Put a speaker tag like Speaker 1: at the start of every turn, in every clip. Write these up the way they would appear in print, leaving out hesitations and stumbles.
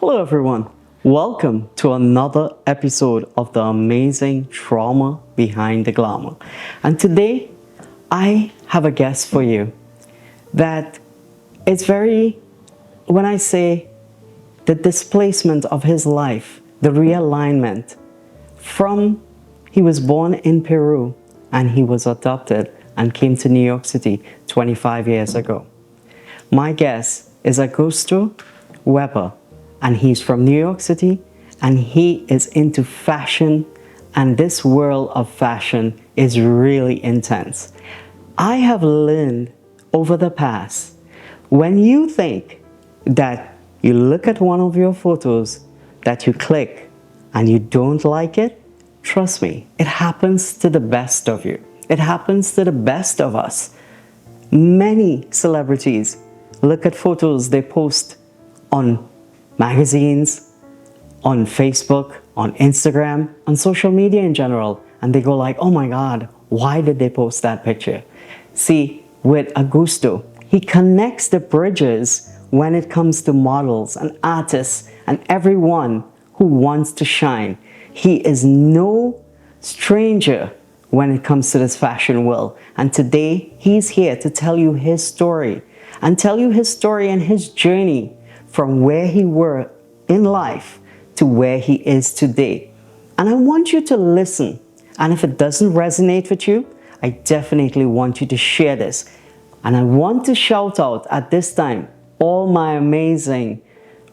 Speaker 1: Hello everyone, welcome to another episode of the amazing Trauma Behind the Glamor. And today I have a guest for you that it's when I say the displacement of his life, the realignment from he was born in Peru and he was adopted and came to New York City 25 years ago. My guest is Augusto Weber, and he's from New York City, and he is into fashion, and this world of fashion is really intense. I have learned over the past, when you think that you look at one of your photos that you click and you don't like it, trust me, it happens to the best of you. It happens to the best of us. Many celebrities look at photos they post on magazines, on Facebook, on Instagram, on social media in general, and they go like, oh my God, why did they post that picture? See, with Augusto, he connects the bridges when it comes to models and artists and everyone who wants to shine. He is no stranger when it comes to this fashion world. And today, he's here to tell you his story and his journey from where he were in life to where he is today. And I want you to listen. And if it doesn't resonate with you, I definitely want you to share this. And I want to shout out at this time, all my amazing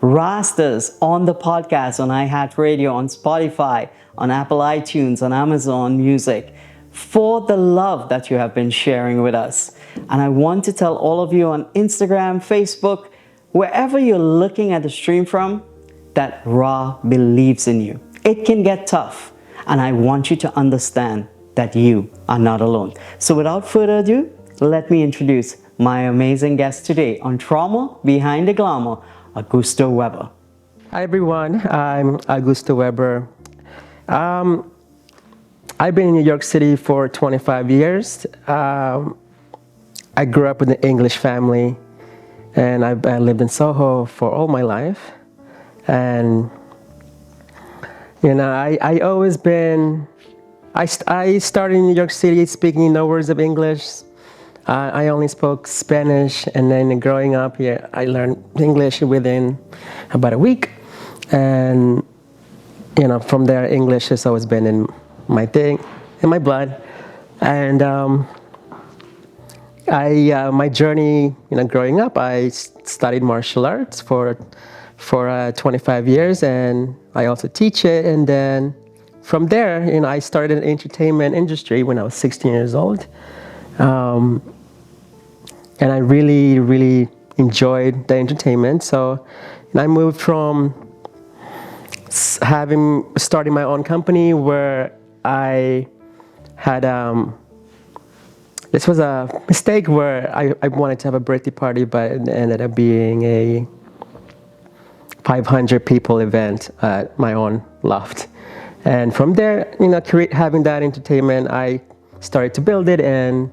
Speaker 1: rasters on the podcast, on iHeartRadio, on Spotify, on Apple iTunes, on Amazon Music, for the love that you have been sharing with us. And I want to tell all of you on Instagram, Facebook, wherever you're looking at the stream from, that Ra believes in you. It can get tough, and I want you to understand that you are not alone. So without further ado, let me introduce my amazing guest today on Trauma Behind the Glamor, Augusto Weber.
Speaker 2: Hi everyone, I'm Augusto Weber. I've been in New York City for 25 years. I grew up with an English family, and I lived in Soho for all my life. And you know, I started in New York City speaking no words of English. I only spoke Spanish, and then growing up here, I learned English within about a week. And you know, from there, English has always been in my blood. And my journey, you know, growing up, I studied martial arts for 25 years, and I also teach it. And then from there, you know, I started in the entertainment industry when I was 16 years old. And I really, really enjoyed the entertainment. So I moved from starting my own company where I had, this was a mistake where I wanted to have a birthday party, but it ended up being a 500 people event at my own loft. And from there, you know, having that entertainment, I started to build it and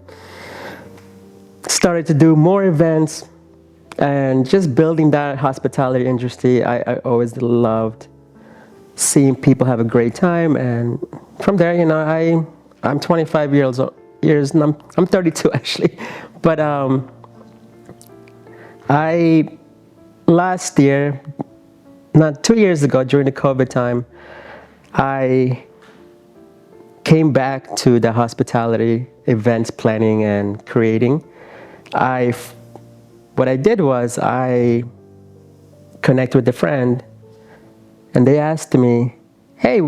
Speaker 2: started to do more events and just building that hospitality industry. I always loved seeing people have a great time. And from there, you know, I'm 25 years and I'm 32 actually. But last year, not 2 years ago, during the COVID time, I came back to the hospitality events planning and creating. What I did was I connected with a friend, and they asked me, hey,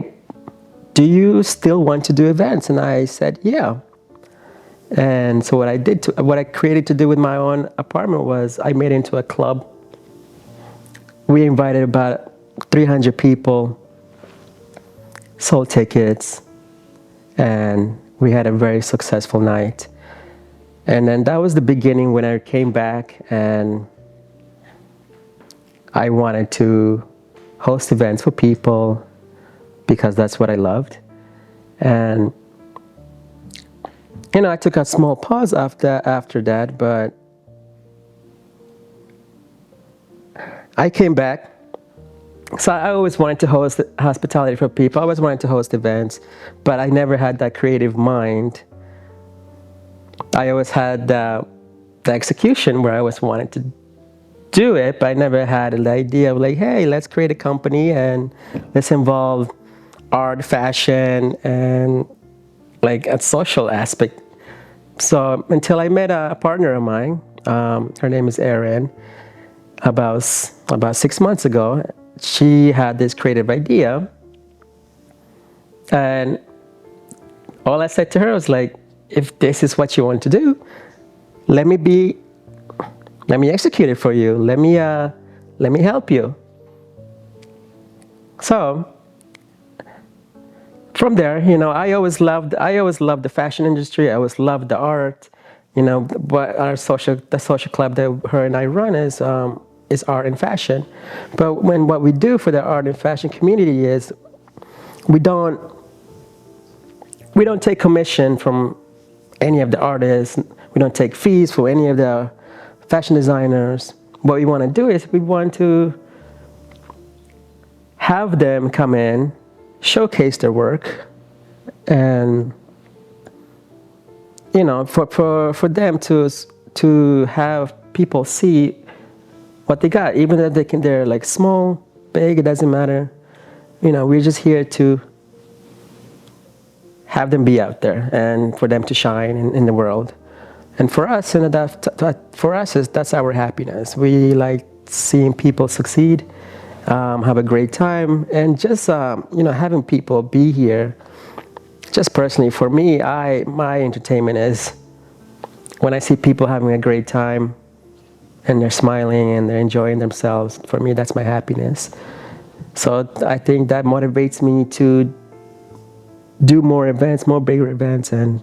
Speaker 2: do you still want to do events? And I said, yeah. And so what I created to do with my own apartment was I made it into a club. We invited about 300 people, sold tickets, and we had a very successful night. And then that was the beginning when I came back and I wanted to host events for people because that's what I loved. And you know, I took a small pause after that, but I came back So I always wanted to host hospitality for people. I always wanted to host events, but I never had that creative mind. I always had the execution where I always wanted to do it, but I never had the idea of like, hey, let's create a company and let's involve art, fashion, and like a social aspect. So until I met a partner of mine, her name is Erin, about 6 months ago, she had this creative idea, and all I said to her was like, if this is what you want to do, let me execute it for you. Let me help you. So from there, I always loved the fashion industry. I always loved the art. But the social club that her and I run is art and fashion. But what we do for the art and fashion community is we don't take commission from any of the artists. We don't take fees for any of the fashion designers. What we want to do is we want to have them come in, showcase their work, and for them to have people see what they got, even if they're like small, big, it doesn't matter. We're just here to have them be out there and for them to shine in the world. And for us, that's our happiness. We like seeing people succeed, have a great time, and just having people be here. Just personally, for me, my entertainment is when I see people having a great time and they're smiling and they're enjoying themselves. For me, that's my happiness. So I think that motivates me to do more events, more bigger events, and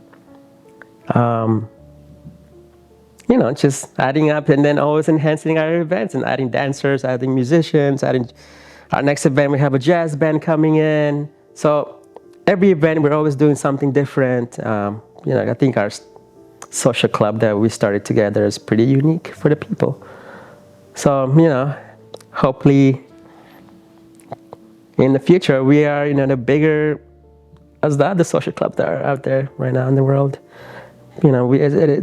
Speaker 2: just adding up and then always enhancing our events and adding dancers, adding musicians, adding our next event, we have a jazz band coming in. So every event, we're always doing something different. I think our social club that we started together is pretty unique for the people. So, hopefully in the future, we are, the bigger as the other social clubs that are out there right now in the world.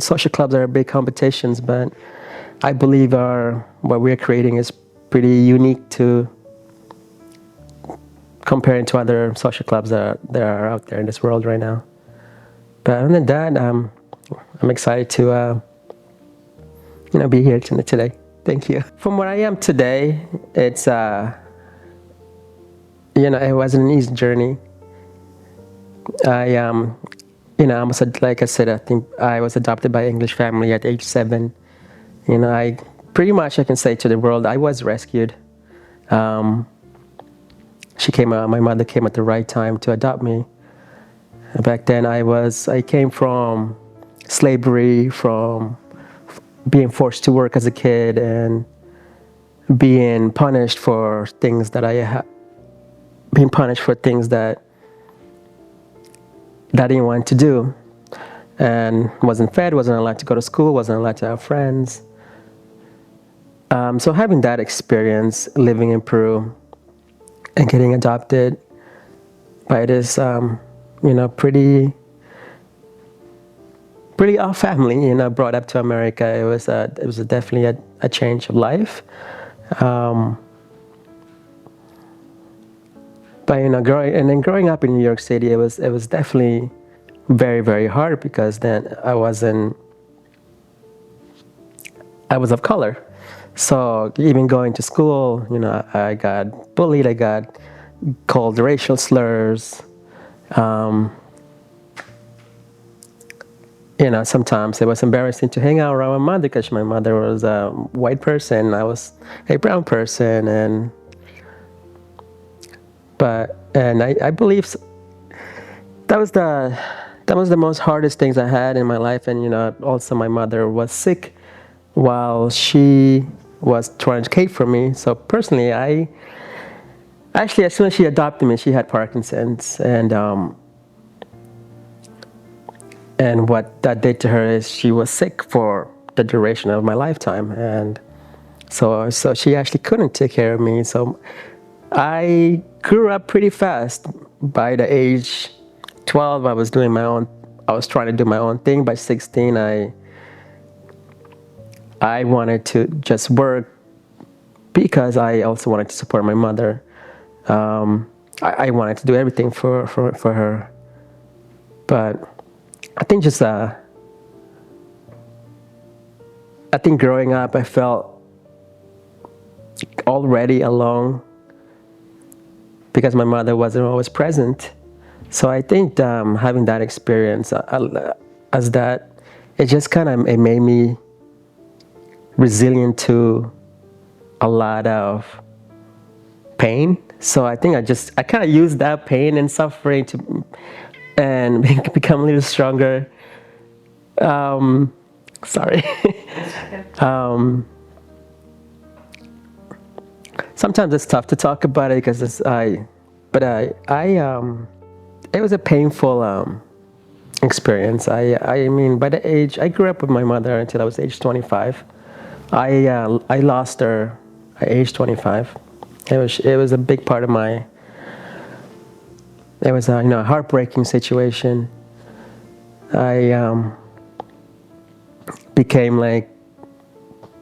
Speaker 2: Social clubs are big competitions, but I believe what we're creating is pretty unique to comparing to other social clubs that are out there in this world right now. But other than that, I'm excited to be here today. Thank you. From where I am today, it's it wasn't an easy journey. Like I said, I think I was adopted by an English family at age 7. I pretty much, I can say to the world, I was rescued. My mother came at the right time to adopt me. Back then, I came from slavery, from being forced to work as a kid and being punished for things that I didn't want to do, and wasn't fed, wasn't allowed to go to school, wasn't allowed to have friends. So having that experience, living in Peru and getting adopted by this, pretty off family, brought up to America, it was definitely a change of life. But growing up in New York City, it was definitely very, very hard because then I was of color. So even going to school, I got bullied, I got called racial slurs. Sometimes it was embarrassing to hang out around my mother because my mother was a white person, I was a brown person, and I believe that was the most hardest things I had in my life. And also my mother was sick while she was trying to care for me. So personally, as soon as she adopted me, she had Parkinson's, and what that did to her is she was sick for the duration of my lifetime, and so she actually couldn't take care of me. So I grew up pretty fast. By the age 12, I was trying to do my own thing. By 16, I wanted to just work because I also wanted to support my mother. I wanted to do everything for her. But I think growing up, I felt already alone because my mother wasn't always present. So I think having that experience as that, it just it made me resilient to a lot of pain. So I think I kind of used that pain and suffering and become a little stronger. Sorry. Sometimes it's tough to talk about it because it was a painful experience. I mean, by the age, I grew up with my mother until I was age 25. I lost her at age 25. It was a big part of it was a heartbreaking situation. I became like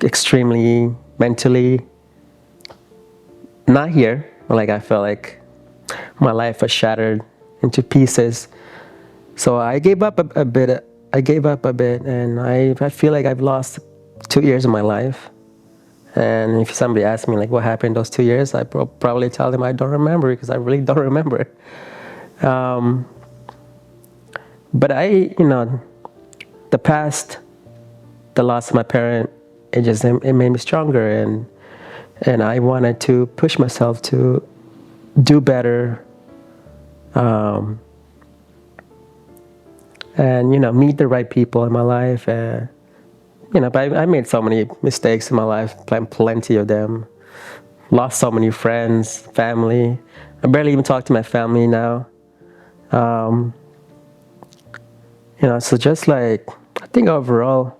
Speaker 2: extremely mentally not here. Like I felt like my life was shattered into pieces. So I gave up a bit. And I feel like I've lost 2 years of my life. And if somebody asked me like what happened those 2 years, I probably tell them I don't remember because I really don't remember. But the loss of my parent, it made me stronger, and I wanted to push myself to do better, and meet the right people in my life. But I made so many mistakes in my life, plenty of them. Lost so many friends, family. I barely even talk to my family now. So just like, I think overall,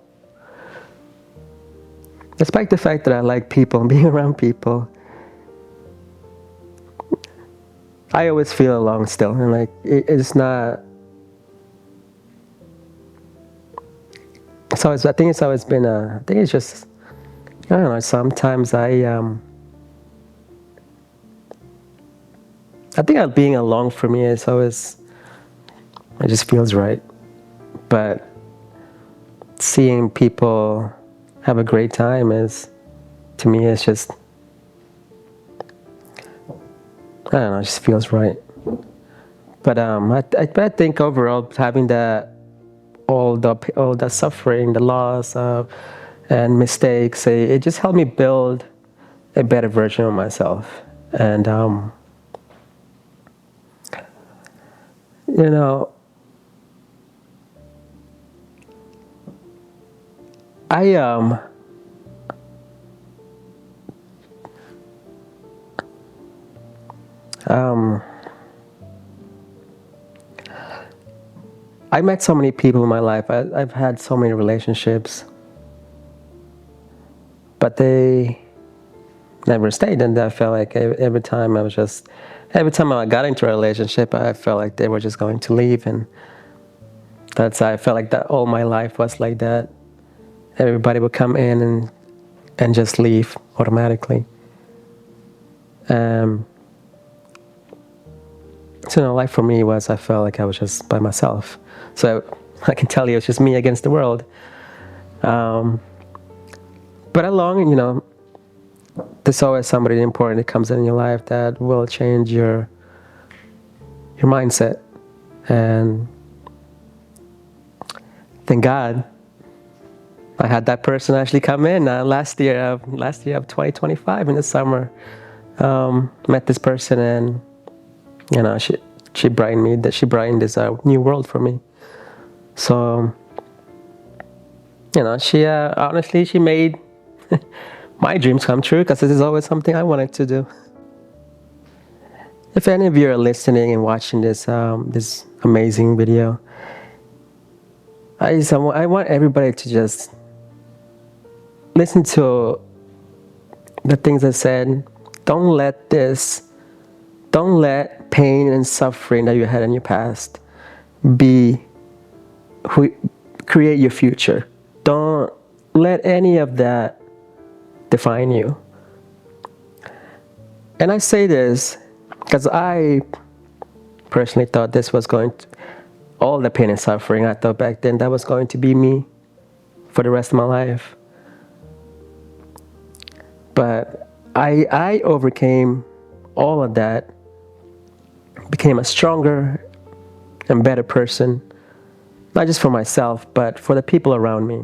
Speaker 2: despite the fact that I like people and being around people, I always feel alone still. And like, it's not, I think it's always been I think it's just, I don't know, sometimes I think being alone for me is always, it just feels right. But seeing people have a great time to me, it's just, I don't know, it just feels right. But I think overall, having all the suffering, the loss and mistakes, it just helped me build a better version of myself. And I met so many people in my life. I've had so many relationships, but they never stayed. And I felt like every time I got into a relationship, I felt like they were just going to leave. And I felt like that all my life was like that. Everybody would come in and just leave automatically. So life for me was, I felt like I was just by myself. So I can tell you, it's just me against the world. But along, there's always somebody important that comes in your life that will change your mindset. And thank God, I had that person actually come in last year of 2025 in the summer. Met this person, and she brightened this new world for me. So she honestly, she made my dreams come true, because this is always something I wanted to do. If any of you are listening and watching this this amazing video, I want everybody to just listen to the things I said. Don't let this don't let pain and suffering that you had in your past be who create your future. Don't let any of that define you. And I say this because I personally thought this was going to, all the pain and suffering, I thought back then that was going to be me for the rest of my life. But I overcame all of that, became a stronger and better person, not just for myself, but for the people around me.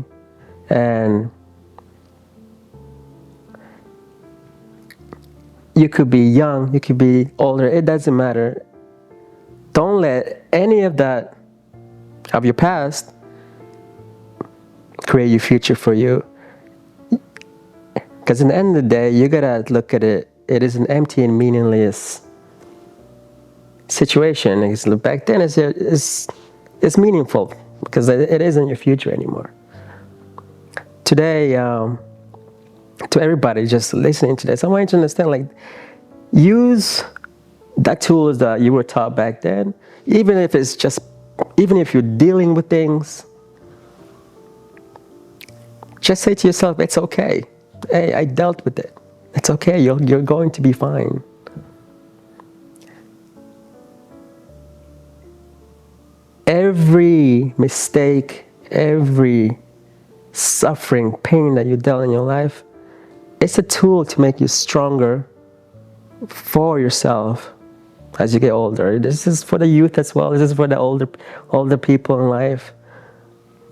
Speaker 2: And you could be young, you could be older, it doesn't matter. Don't let any of that, of your past, create your future for you. Because in the end of the day, you gotta look at it, it is an empty and meaningless situation. Back then, it's meaningful because it isn't your future anymore. Today, to everybody just listening to this, I want you to understand, like, use that tools that you were taught back then, even if you're dealing with things, just say to yourself, it's okay. Hey, I dealt with it. It's okay, you're going to be fine. Every mistake, every suffering, pain that you dealt in your life, it's a tool to make you stronger for yourself as you get older. This is for the youth as well. This is for the older people in life.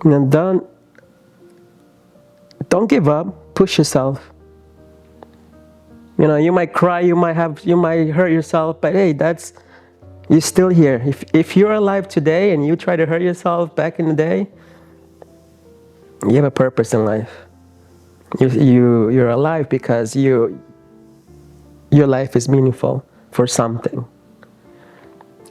Speaker 2: And don't give up. Push yourself. You know, you might cry, you might hurt yourself, but hey, you're still here. If you're alive today and you try to hurt yourself back in the day, you have a purpose in life. You're alive because your life is meaningful for something.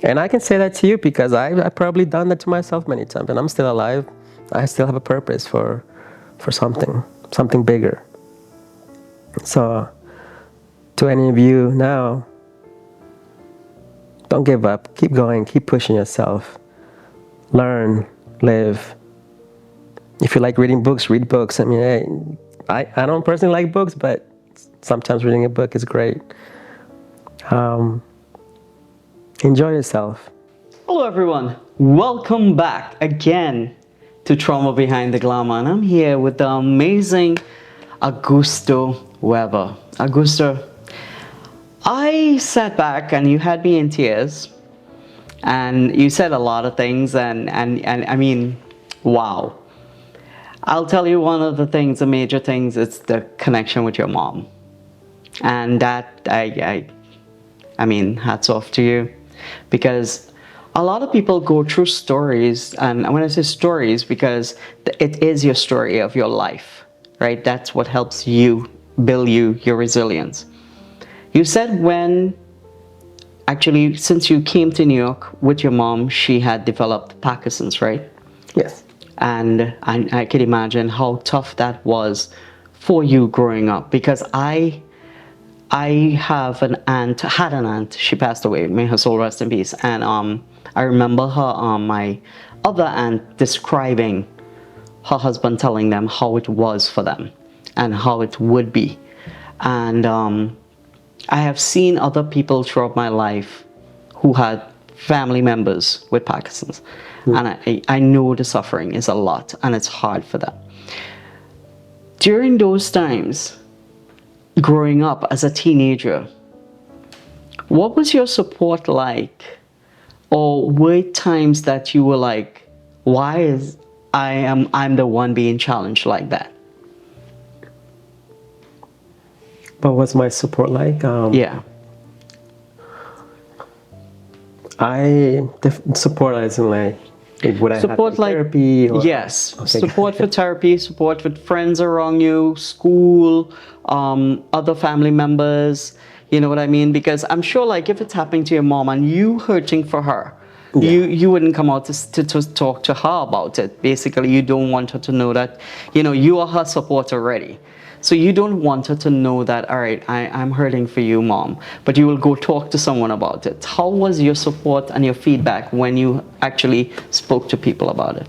Speaker 2: And I can say that to you because I've probably done that to myself many times, and I'm still alive. I still have a purpose for something bigger. So, to any of you now, don't give up. Keep going. Keep pushing yourself. Learn, live. If you like reading books, read books. I mean, hey, I don't personally like books, but sometimes reading a book is great. Enjoy yourself.
Speaker 1: Hello everyone, welcome back again to Trauma Behind the Glamor, and I'm here with the amazing Augusto Weber. Augusto, I sat back and you had me in tears, and you said a lot of things, and I mean, wow. I'll tell you one of the things, the major things, it's the connection with your mom. And that, I mean, hats off to you. Because a lot of people go through stories, and when I say stories, because it is your story of your life, right? That's what helps you build your resilience. You said since you came to New York with your mom, she had developed Parkinson's, right?
Speaker 2: Yes.
Speaker 1: And I can imagine how tough that was for you growing up, because I had an aunt, she passed away, may her soul rest in peace, and I remember her, my other aunt, describing her husband, telling them how it was for them and how it would be. And I have seen other people throughout my life who had family members with Parkinson's, and I know the suffering is a lot and it's hard for them. During those times, growing up as a teenager, what was your support like? Or were times that you were like, why is I'm the one being challenged like that?
Speaker 2: What was my support like?
Speaker 1: Yeah.
Speaker 2: Support as in like, would I
Speaker 1: Support
Speaker 2: have
Speaker 1: like
Speaker 2: therapy? Or,
Speaker 1: yes,
Speaker 2: okay.
Speaker 1: Support for therapy, support with friends around you, school, other family members. You know what I mean? Because I'm sure, like, if it's happening to your mom and you hurting for her,
Speaker 2: yeah.
Speaker 1: you wouldn't come out to talk to her about it. Basically, you don't want her to know that, you know, you are her support already. So you don't want her to know that, all right, I'm hurting for you, mom, but you will go talk to someone about it. How was your support and your feedback when you actually spoke to people about it?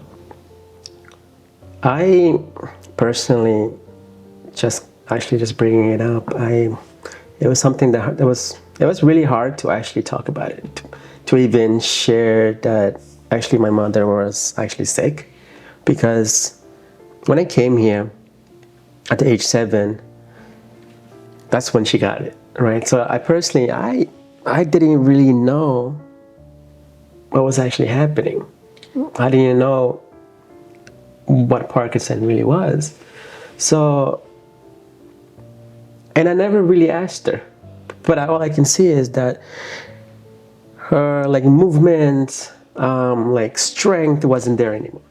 Speaker 2: I personally, just bringing it up, it was something that it was really hard to actually talk about it, to even share that actually my mother was actually sick, because when I came here at the age 7, that's when she got it, right? So I personally, I didn't really know what was actually happening. I didn't know what Parkinson really was. So, and I never really asked her, but all I can see is that her like movement, like strength wasn't there anymore.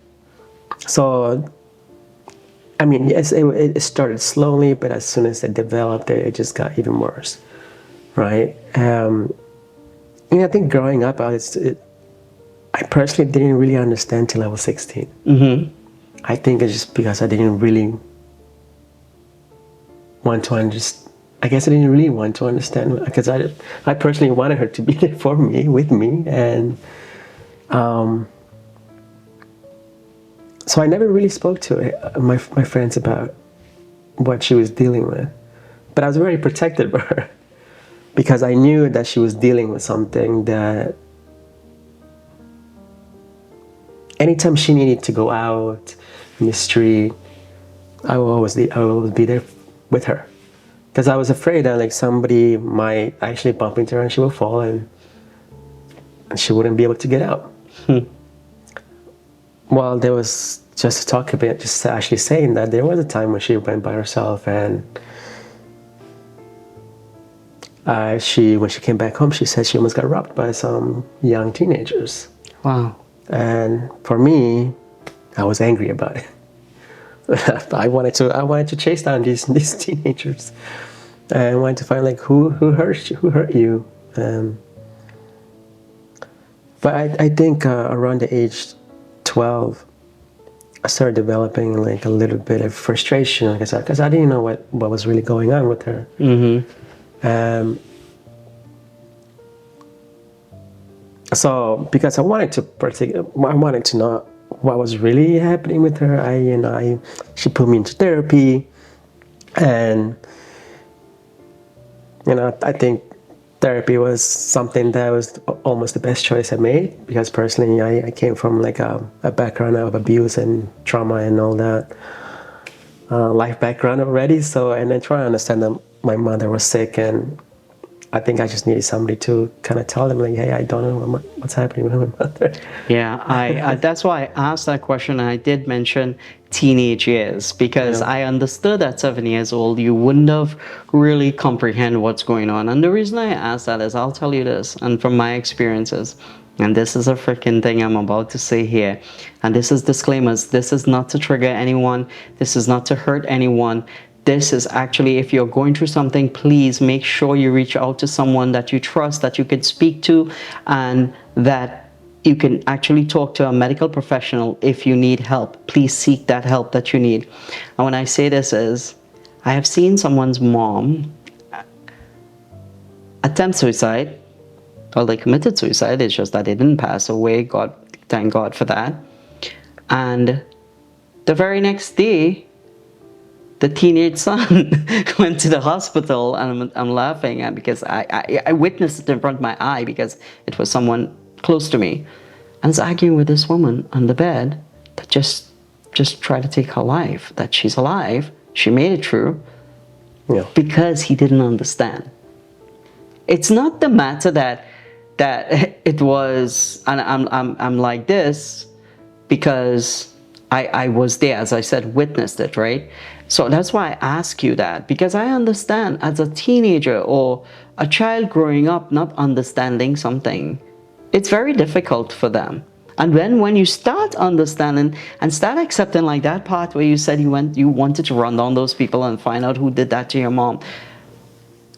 Speaker 2: So, I mean, yes, it started slowly, but as soon as it developed, it just got even worse, right? And I think growing up, I personally didn't really understand till I was 16.
Speaker 1: Mm-hmm.
Speaker 2: I think it's just because I didn't really want to understand. I guess I didn't really want to understand, because I personally wanted her to be there for me, with me, and so I never really spoke to my friends about what she was dealing with. But I was very protective of her, because I knew that she was dealing with something that anytime she needed to go out in the street, I will always be there with her, because I was afraid that like somebody might actually bump into her and she will fall and she wouldn't be able to get out. Well, there was just talk about just actually saying that there was a time when she went by herself, and when she came back home, she said she almost got robbed by some young teenagers.
Speaker 1: Wow.
Speaker 2: And for me, I was angry about it. I wanted to chase down these teenagers, and I wanted to find like who hurt you. But I think around the age 12, I started developing like a little bit of frustration, because I didn't know what was really going on with her.
Speaker 1: Mm-hmm.
Speaker 2: So because I wanted to know what was really happening with her, she put me into therapy, and I think therapy was something that was almost the best choice I made, because personally I came from like a background of abuse and trauma and all that life background already. So, and then trying to understand that my mother was sick, and I think I just needed somebody to kind of tell them like, hey, I don't know what's happening with my mother.
Speaker 1: Yeah, I that's why I asked that question, and I did mention teenage years, because I understood at 7 years old you wouldn't have really comprehend what's going on. And the reason I asked that is, I'll tell you this, and from my experiences, and this is a freaking thing I'm about to say here, and this is disclaimers. This is not to trigger anyone. This is not to hurt anyone. This is actually, if you're going through something, please make sure you reach out to someone that you trust, that you can speak to, and that you can actually talk to a medical professional if you need help. Please seek that help that you need. And when I say this is, I have seen someone's mom attempt suicide. Well, they committed suicide. It's just that they didn't pass away. God, thank God for that. And the very next day, the teenage son went to the hospital, and I'm laughing because I witnessed it in front of my eye, because it was someone close to me, and was arguing with this woman on the bed that just tried to take her life, that she's alive, she made it through, because he didn't understand. It's not the matter that it was, and I'm like this because I was there, as I said, witnessed it, right? So that's why I ask you that, because I understand as a teenager or a child growing up not understanding something, it's very difficult for them. And when you start understanding and start accepting, like that part where you said you wanted to run down those people and find out who did that to your mom,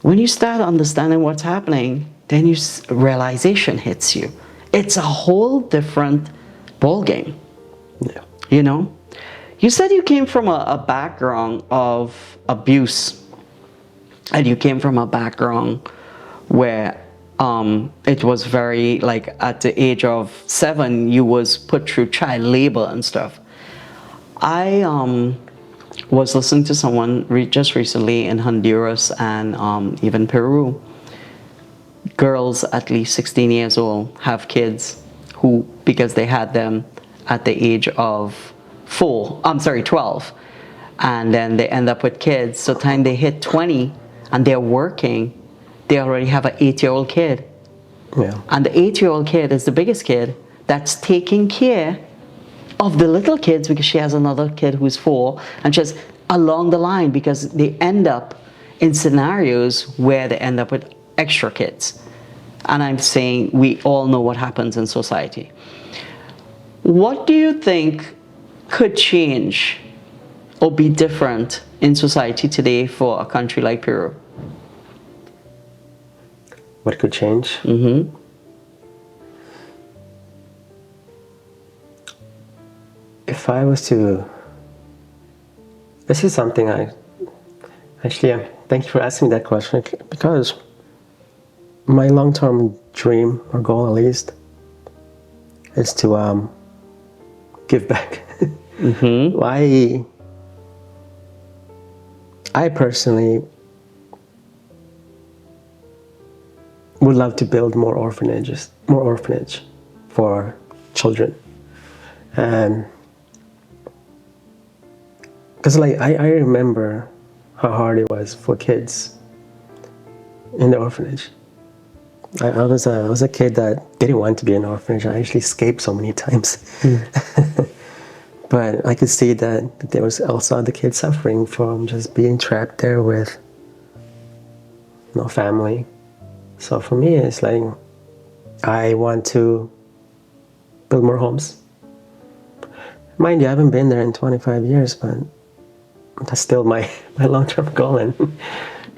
Speaker 1: when you start understanding what's happening, then realization hits you. It's a whole different ballgame.
Speaker 2: Yeah.
Speaker 1: You said you came from a background of abuse, and you came from a background where it was very, like, at the age of 7 you was put through child labor and stuff. I was listening to someone just recently in Honduras and even Peru. Girls at least 16 years old have kids who, because they had them at the age of 12, and then they end up with kids. So time they hit 20 and they're working, they already have an 8-year-old kid.
Speaker 2: Yeah.
Speaker 1: And the 8-year-old kid is the biggest kid that's taking care of the little kids, because she has another kid who's 4, and just along the line, because they end up in scenarios where they end up with extra kids. And I'm saying we all know what happens in society. What do you think could change or be different in society today for a country like Peru?
Speaker 2: What could change?
Speaker 1: Mm-hmm.
Speaker 2: If I was to, this is something thank you for asking me that question, because my long-term dream, or goal at least, is to give back.
Speaker 1: Mm-hmm.
Speaker 2: I personally would love to build more orphanage for children. And because I remember how hard it was for kids in the orphanage. I was a kid that didn't want to be in an orphanage. I actually escaped so many times. But I could see that there was also other kids suffering from just being trapped there with no family. So for me, it's like, I want to build more homes. Mind you, I haven't been there in 25 years, but that's still my long-term goal, and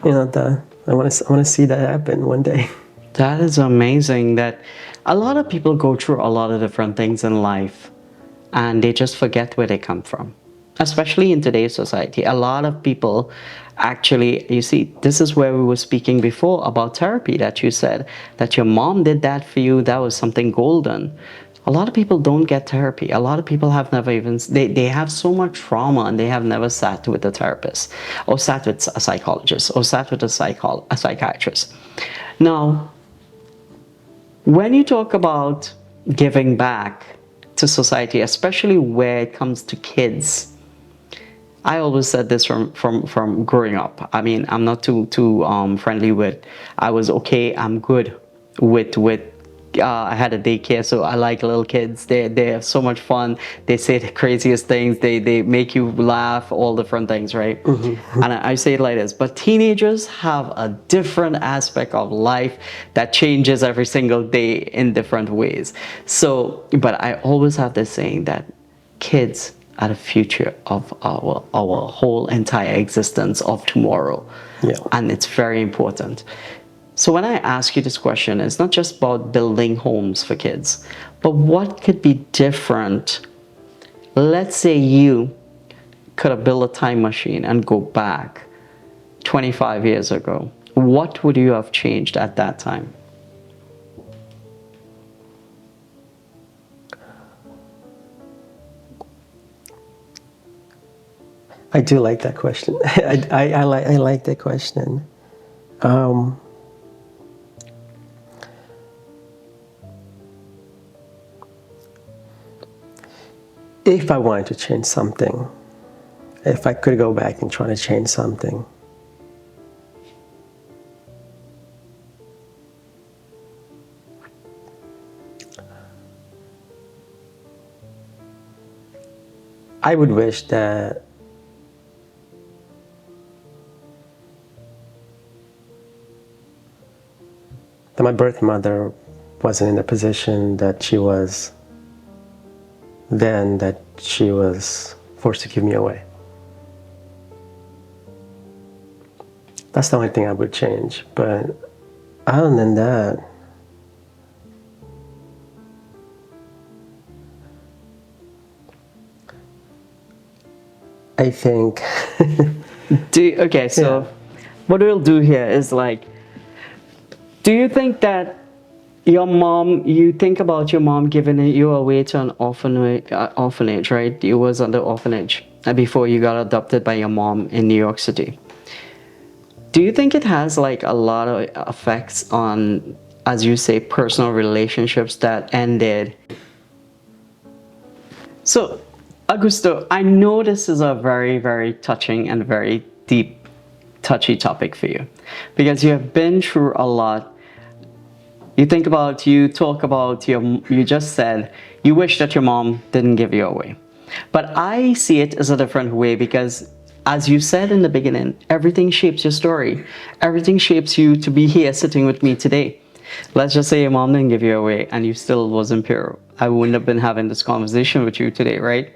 Speaker 2: I want to see that happen one day.
Speaker 1: That is amazing, that a lot of people go through a lot of different things in life and they just forget where they come from. Especially in today's society, a lot of people actually, you see, this is where we were speaking before about therapy, that you said that your mom did that for you, that was something golden. A lot of people don't get therapy. A lot of people have never even, they have so much trauma and they have never sat with a therapist, or sat with a psychologist, or sat with a psychiatrist. Now, when you talk about giving back to society, especially where it comes to kids, I always said this from growing up. I mean, I'm not too friendly with, I was okay, I'm good with I had a daycare, so I like little kids. They're so much fun. They say the craziest things. They make you laugh, all different things, right? Mm-hmm. And I say it like this, but teenagers have a different aspect of life that changes every single day in different ways. So, but I always have this saying that kids are the future of our whole entire existence of tomorrow.
Speaker 2: Yeah.
Speaker 1: And it's very important. So when I ask you this question, it's not just about building homes for kids, but what could be different? Let's say you could have built a time machine and go back 25 years ago. What would you have changed at that time?
Speaker 2: I do like that question. I like that question. If I wanted to change something, if I could go back and try to change something, I would wish that my birth mother wasn't in the position that she was then, that she was forced to give me away. That's the only thing I would change. But other than that, I think.
Speaker 1: Okay, so
Speaker 2: Yeah.
Speaker 1: what we'll do here is like, do you think that your mom, you think about your mom giving you away to an orphanage, right? You was on the orphanage before you got adopted by your mom in New York City. Do you think it has like a lot of effects on, as you say, personal relationships that ended? So, Augusto, I know this is a very, very touching and very deep, touchy topic for you because you have been through a lot. You talk about you just said you wish that your mom didn't give you away. But I see it as a different way because, as you said in the beginning, everything shapes your story. Everything shapes you to be here sitting with me today. Let's just say your mom didn't give you away and you still was in Peru. I wouldn't have been having this conversation with you today, right?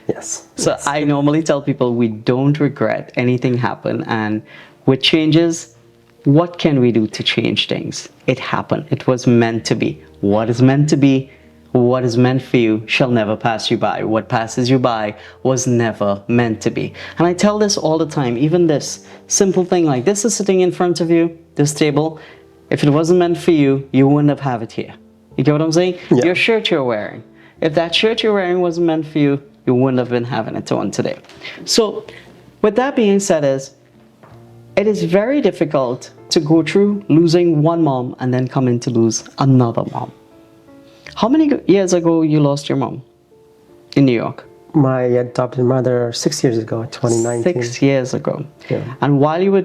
Speaker 2: Yes.
Speaker 1: So
Speaker 2: Yes.
Speaker 1: I normally tell people we don't regret anything happen, and with changes, what can we do to change things? It happened. It was meant to be. What is meant to be, what is meant for you shall never pass you by. What passes you by was never meant to be. And I tell this all the time, even this simple thing like this is sitting in front of you, this table. If it wasn't meant for you, you wouldn't have it here. You get what I'm saying?
Speaker 2: Yeah.
Speaker 1: Your shirt you're wearing. If that shirt you're wearing wasn't meant for you, you wouldn't have been having it on today. So with that being said, it is very difficult to go through losing one mom and then coming to lose another mom. How many years ago you lost your mom in New York?
Speaker 2: My adopted mother 6 years ago, 2019.
Speaker 1: 6 years ago.
Speaker 2: Yeah.
Speaker 1: And while you were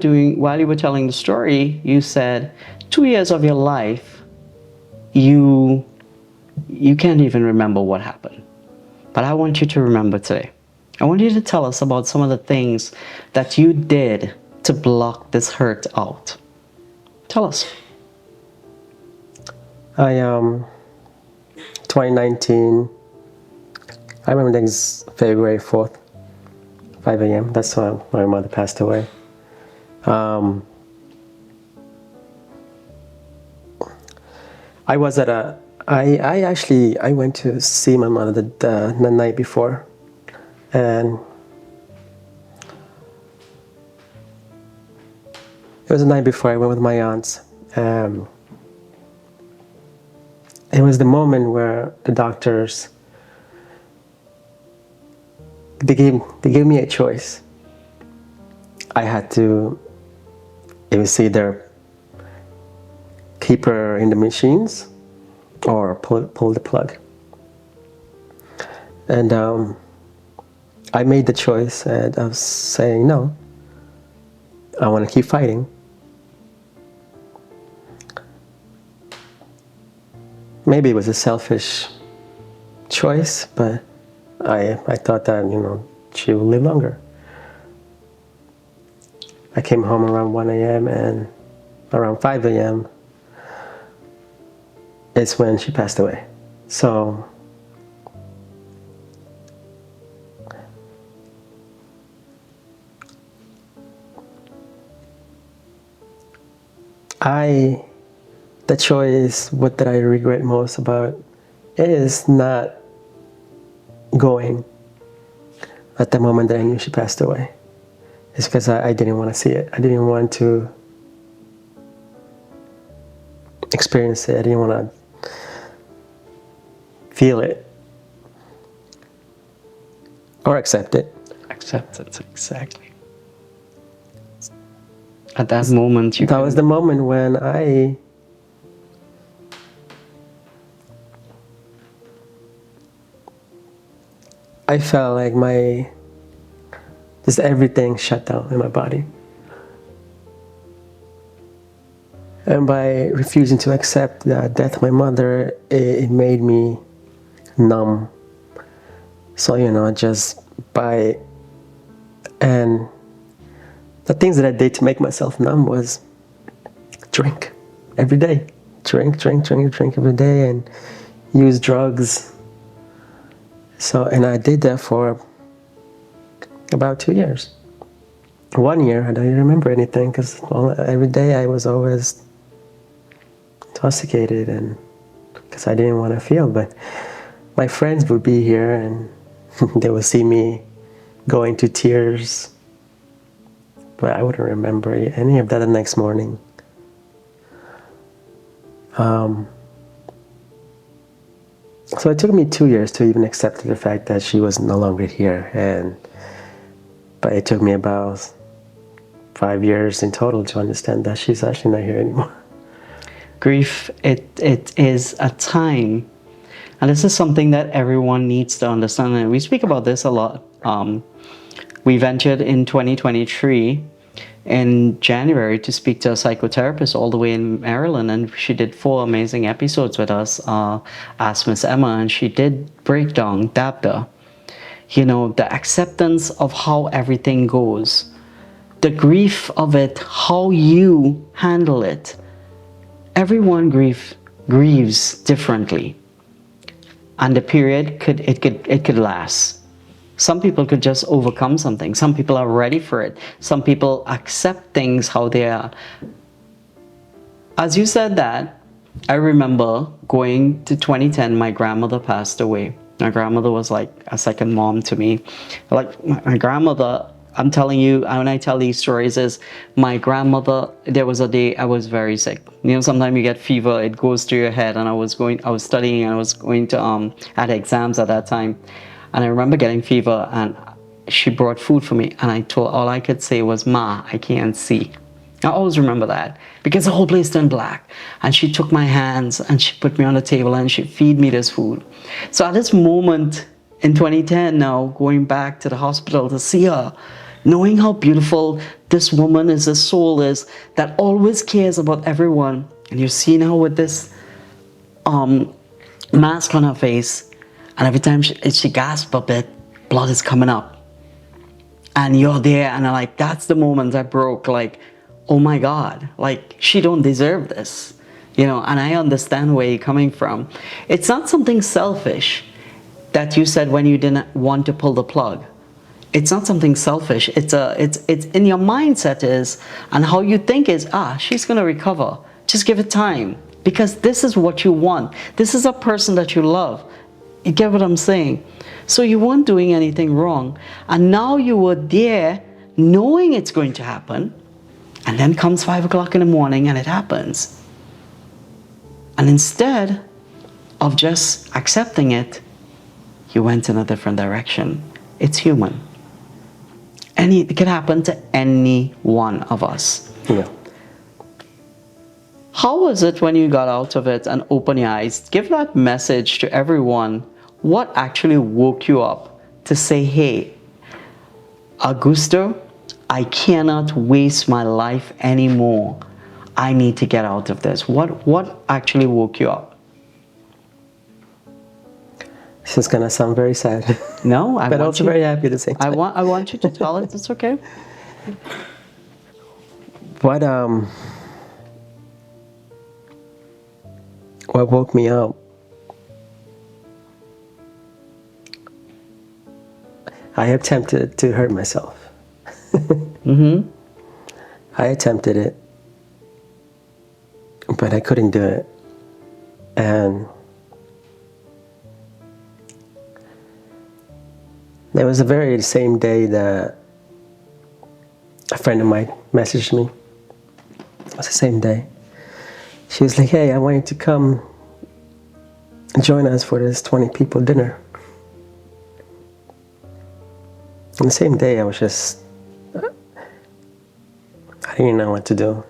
Speaker 1: telling the story, you said 2 years of your life, you can't even remember what happened. But I want you to remember today. I want you to tell us about some of the things that you did to block this hurt out. Tell us.
Speaker 2: 2019, I remember things February 4th, 5 a.m. That's when my mother passed away. I was at a, I went to see my mother the night before, and it was the night before I went with my aunts. It was the moment where the doctors, they gave me a choice. I had to, it was either keep her in the machines or pull the plug. And I made the choice of saying no. I want to keep fighting. Maybe it was a selfish choice, but I thought that, she would live longer. I came home around 1 a.m. and around 5 a.m. is when she passed away. So the choice, what that I regret most about is not going at the moment that I knew she passed away. It's because I didn't want to see it. I didn't want to experience it. I didn't want to feel it or accept it.
Speaker 1: Accept it, exactly. At that moment,
Speaker 2: that was the moment when I felt like just everything shut down in my body. And by refusing to accept the death of my mother, it made me numb. So, and the things that I did to make myself numb was drink every day. Drink every day and use drugs. So, and I did that for about 2 years. 1 year, I don't even remember anything because every day I was always intoxicated and because I didn't want to feel. But my friends would be here and they would see me going to tears. But I wouldn't remember any of that the next morning. So it took me 2 years to even accept the fact that she was no longer here, but it took me about 5 years in total to understand that she's actually not here anymore.
Speaker 1: Grief, it is a time, and this is something that everyone needs to understand, and we speak about this a lot. We ventured in 2023 in January to speak to a psychotherapist all the way in Maryland, and she did 4 amazing episodes with us. Ask Miss Emma, and she did break down DAPDA, the acceptance of how everything goes, the grief of it, how you handle it. Everyone grieves differently, and the period could last. Some people could just overcome something. Some people are ready for it. Some people accept things how they are. As you said that, I remember going to 2010, my grandmother passed away. My grandmother was like a second mom to me. Like my grandmother, I'm telling you, when I tell these stories, is my grandmother, there was a day I was very sick. Sometimes you get fever, it goes through your head, and I was studying, and I was going to, I had exams at that time. And I remember getting fever, and she brought food for me, and all I could say was, "Ma, I can't see." I always remember that, because the whole place turned black. And she took my hands, and she put me on the table, and she feed me this food. So at this moment in 2010 now, going back to the hospital to see her, knowing how beautiful this woman is, this soul is, that always cares about everyone. And you're seeing her with this mask on her face, and every time she gasps a bit, blood is coming up. And you're there, and I'm like, that's the moment I broke, like, oh my God, like, she don't deserve this. And I understand where you're coming from. It's not something selfish that you said when you didn't want to pull the plug. It's not something selfish. It's in your mindset is, and how you think is, she's gonna recover. Just give it time, because this is what you want. This is a person that you love. You get what I'm saying? So you weren't doing anything wrong, and now you were there knowing it's going to happen, and then comes 5 o'clock in the morning and it happens. And instead of just accepting it, you went in a different direction. It's human. It can happen to any one of us.
Speaker 2: Yeah.
Speaker 1: How was it when you got out of it and opened your eyes? Give that message to everyone. What actually woke you up to say, hey, Augusto, I cannot waste my life anymore. I need to get out of this. What actually woke you up?
Speaker 2: This is gonna sound very sad.
Speaker 1: No,
Speaker 2: but also very happy at the same time.
Speaker 1: I want you to tell it. It's okay.
Speaker 2: What woke me up? I attempted to hurt myself.
Speaker 1: Mm-hmm.
Speaker 2: I attempted it, but I couldn't do it. And it was the very same day that a friend of mine messaged me. It was the same day. She was like, hey, I want you to come join us for this 20 people dinner. On the same day, I was just, I didn't know what to do.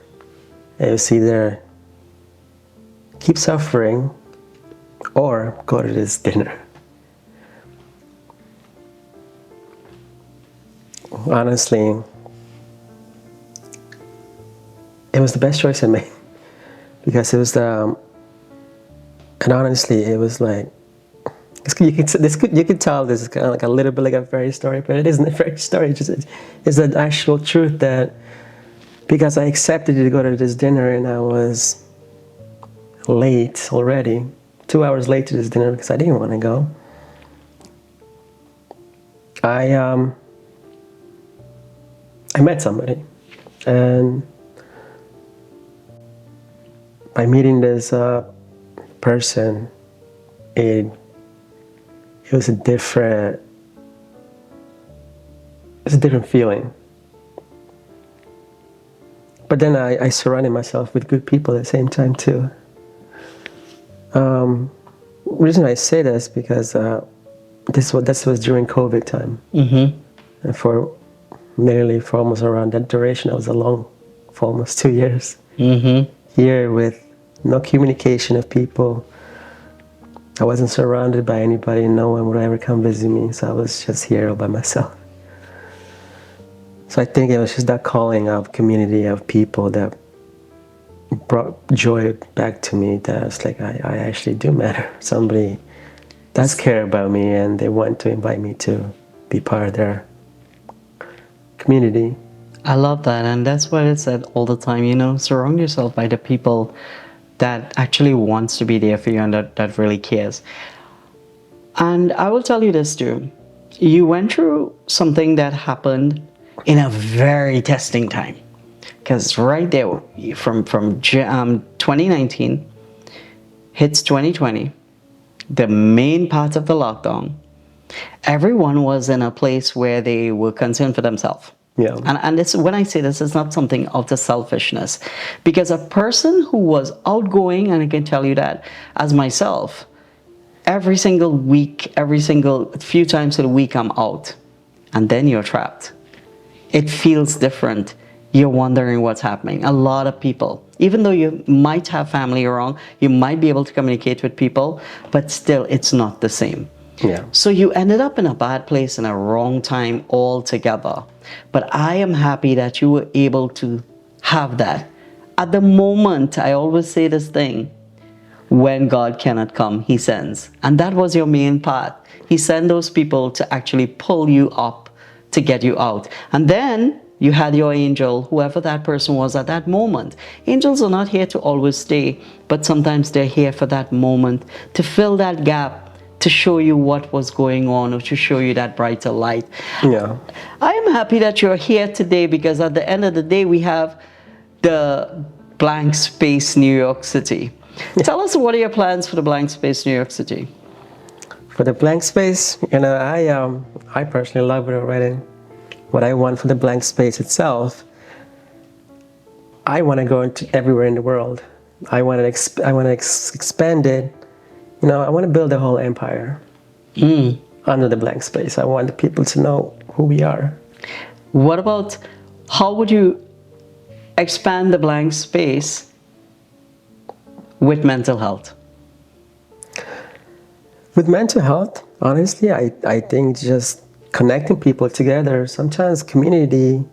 Speaker 2: It was either keep suffering or go to this dinner. Honestly, it was the best choice I made, because it was and honestly, it was like, you could tell this is kind of like a little bit like a fairy story, but it isn't a fairy story. It's the actual truth, that because I accepted to go to this dinner and I was late already, 2 hours late to this dinner because I didn't want to go. I met somebody, and by meeting this person, it was a different it's a different feeling. But then I surrounded myself with good people at the same time too. Reason I say this because this was during COVID time, and for almost around that duration, I was alone for almost 2 years. Here with no communication of people. I wasn't surrounded by anybody. No one would ever come visit me, so I was just here all by myself. So I think it was just that calling of community, of people that brought joy back to me, that I was like, I actually do matter. Somebody does care about me, and they want to invite me to be part of their community.
Speaker 1: I love that, and that's what it said all the time, you know, surround yourself by the people that actually wants to be there for you and that really cares. And I will tell you this too, you went through something that happened in a very testing time, because right there from 2019 hits 2020, the main part of the lockdown, everyone was in a place where they were concerned for themselves.
Speaker 2: Yeah.
Speaker 1: And this, when I say this, it's not something out of selfishness, because a person who was outgoing, and I can tell you that as myself, every single week, every single few times a week, I'm out, and then you're trapped. It feels different. You're wondering what's happening. A lot of people, even though you might have family around, you might be able to communicate with people, but still it's not the same.
Speaker 2: Yeah.
Speaker 1: So you ended up in a bad place in a wrong time altogether. But I am happy that you were able to have that. At the moment, I always say this thing, when God cannot come, He sends. And that was your main part. He sent those people to actually pull you up, to get you out. And then you had your angel, whoever that person was at that moment. Angels are not here to always stay, but sometimes they're here for that moment, to fill that gap, to show you what was going on, or to show you that brighter light.
Speaker 2: Yeah.
Speaker 1: I am happy that you're here today, because at the end of the day, we have the Blank Space New York City. Tell us, what are your plans for the Blank Space New York City?
Speaker 2: For the blank space, you know, I personally love it already. What I want for the blank space itself, I want to go into everywhere in the world. I want to expand it. You know, I want to build a whole empire under the blank space. I want the people to know who we are.
Speaker 1: What about, how would you expand the blank space with mental health?
Speaker 2: With mental health, honestly, I think just connecting people together, sometimes community,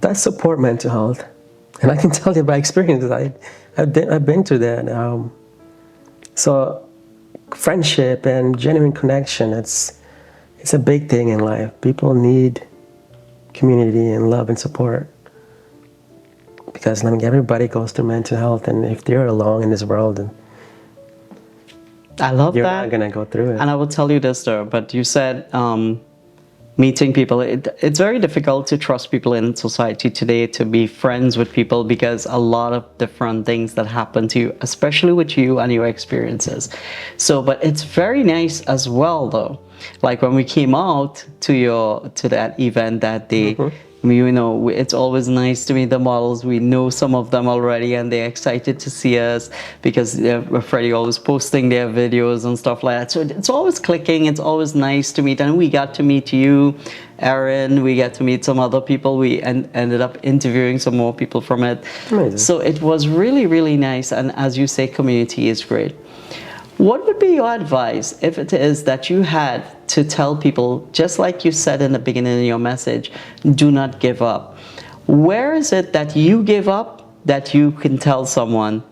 Speaker 2: does support mental health. And I can tell you by experience, I've been through that. So friendship and genuine connection, it's a big thing in life. People need community and love and support. Because I mean, everybody goes through mental health, and if they're alone in this world,
Speaker 1: I love
Speaker 2: you're
Speaker 1: that.
Speaker 2: not gonna go through it.
Speaker 1: And I will tell you this though, but you said meeting people, it's very difficult to trust people in society today, to be friends with people, because a lot of different things that happen to you, especially with you and your experiences. So, but it's very nice as well though. Like when we came out to that event that day, you know, it's always nice to meet the models. We know some of them already, and they're excited to see us, because Freddie always posting their videos and stuff like that. So it's always clicking. It's always nice to meet. And we got to meet you, Aaron. We got to meet some other people. We ended up interviewing some more people from it.
Speaker 2: Amazing.
Speaker 1: So it was really, really nice. And as you say, community is great. What would be your advice if it is that you had to tell people, just like you said in the beginning of your message, do not give up? Where is it that you give up that you can tell someone,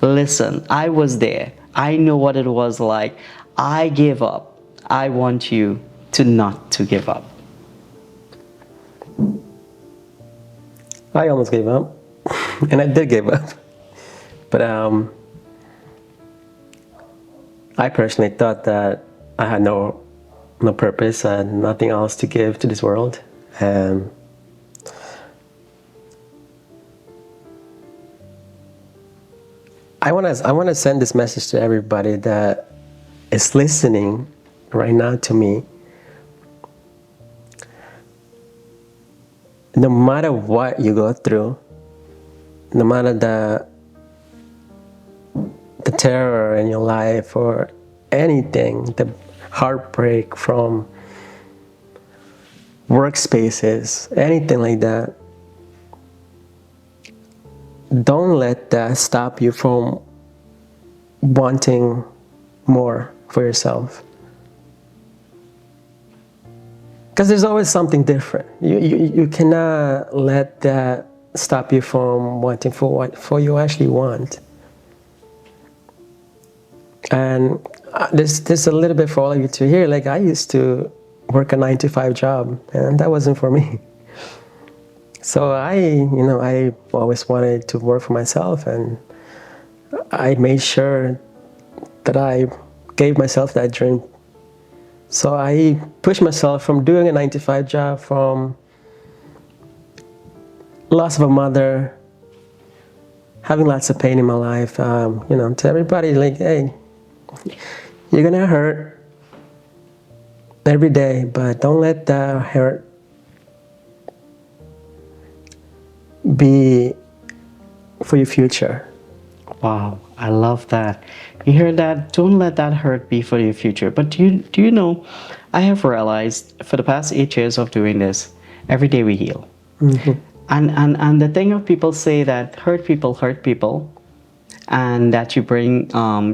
Speaker 1: listen, I was there. I know what it was like. I gave up. I want you to not to give up.
Speaker 2: I almost gave up, and I did give up. But I personally thought that I had no purpose and nothing else to give to this world. I want to send this message to everybody that is listening right now to me. no matter what you go through, no matter the terror in your life or anything, the heartbreak from workspaces, anything like that, don't let that stop you from wanting more for yourself. Because there's always something different. You cannot let that stop you from wanting for you actually want. And there's a little bit for all of you to hear. Like, I used to work a 9-to-5 job, and that wasn't for me. So I always wanted to work for myself, and I made sure that I gave myself that dream. So I pushed myself from doing a 9-to-5 job, from loss of a mother, having lots of pain in my life, to everybody, like, hey, you're gonna hurt every day, but don't let that hurt be for your future.
Speaker 1: Wow, I love that. You hear that? Don't let that hurt be for your future. But do you know, I have realized for the past 8 years of doing this, every day we heal.
Speaker 2: Mm-hmm.
Speaker 1: And the thing of people say that hurt people, and that you bring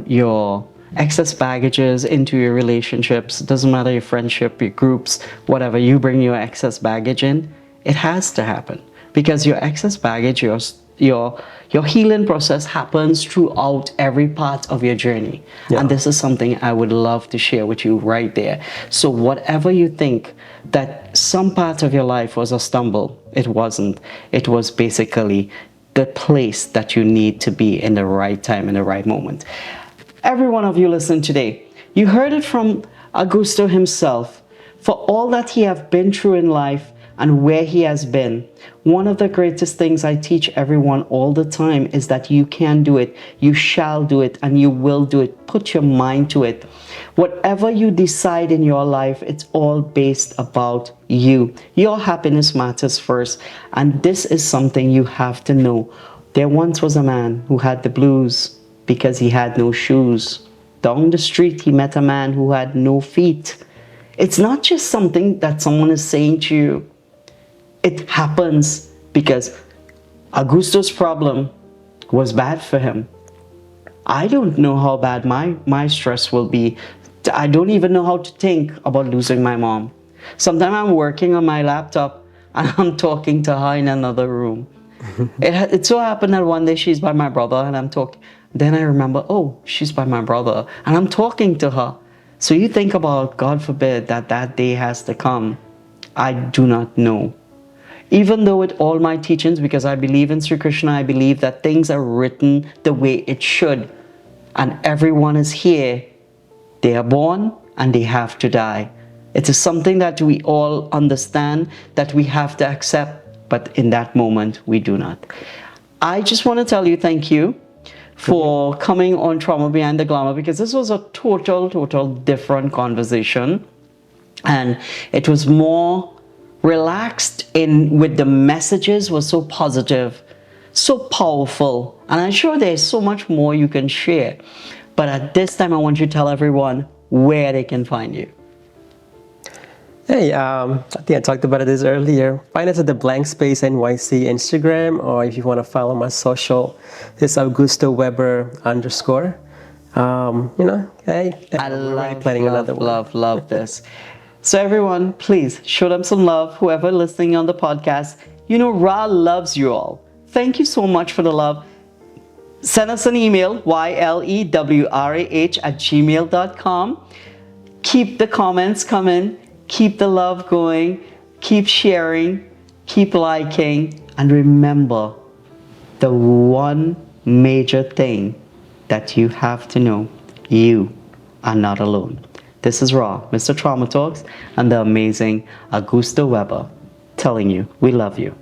Speaker 1: your excess baggages into your relationships. Doesn't matter your friendship, your groups, whatever, you bring your excess baggage in. It has to happen, because your excess baggage, your healing process happens throughout every part of your journey.
Speaker 2: Yeah.
Speaker 1: And this is something I would love to share with you right there. So whatever you think that some part of your life was a stumble, it wasn't. It was basically the place that you need to be in the right time, in the right moment. Every one of you listen today, you heard it from Augusto himself. For all that he have been through in life and where he has been, one of the greatest things I teach everyone all the time is that you can do it, you shall do it, and you will do it. Put your mind to it. Whatever you decide in your life, it's all based about you. Your happiness matters first, and this is something you have to know. There once was a man who had the blues because he had no shoes. Down the street, he met a man who had no feet. It's not just something that someone is saying to you. It happens because Augusto's problem was bad for him. I don't know how bad my stress will be. I don't even know how to think about losing my mom. Sometimes I'm working on my laptop and I'm talking to her in another room. It so happened that one day she's by my brother and I'm talking. Then I remember, oh, she's by my brother and I'm talking to her. So you think about, God forbid, that day has to come. I do not know. Even though with all my teachings, because I believe in Sri Krishna, I believe that things are written the way it should. And everyone is here. They are born and they have to die. It is something that we all understand, that we have to accept, but in that moment, we do not. I just want to tell you thank you for coming on Trauma Behind the Glamor, because this was a total different conversation. And it was more relaxed with the messages were so positive, so powerful. And I'm sure there's so much more you can share. But at this time, I want you to tell everyone where they can find you.
Speaker 2: Hey, I think I talked about this earlier. Find us at the Blank Space NYC Instagram, or if you want to follow my social, it's Augusto Weber _. Hey,
Speaker 1: I
Speaker 2: love,
Speaker 1: love this. So everyone, please show them some love. Whoever listening on the podcast, Ra loves you all. Thank you so much for the love. Send us an email, ylewrah@gmail.com. Keep the comments coming. Keep the love going. Keep sharing. Keep liking. And remember, the one major thing that you have to know, you are not alone. This is Ra, Mr. Trauma Talks, and the amazing Augusto Weber, telling you we love you.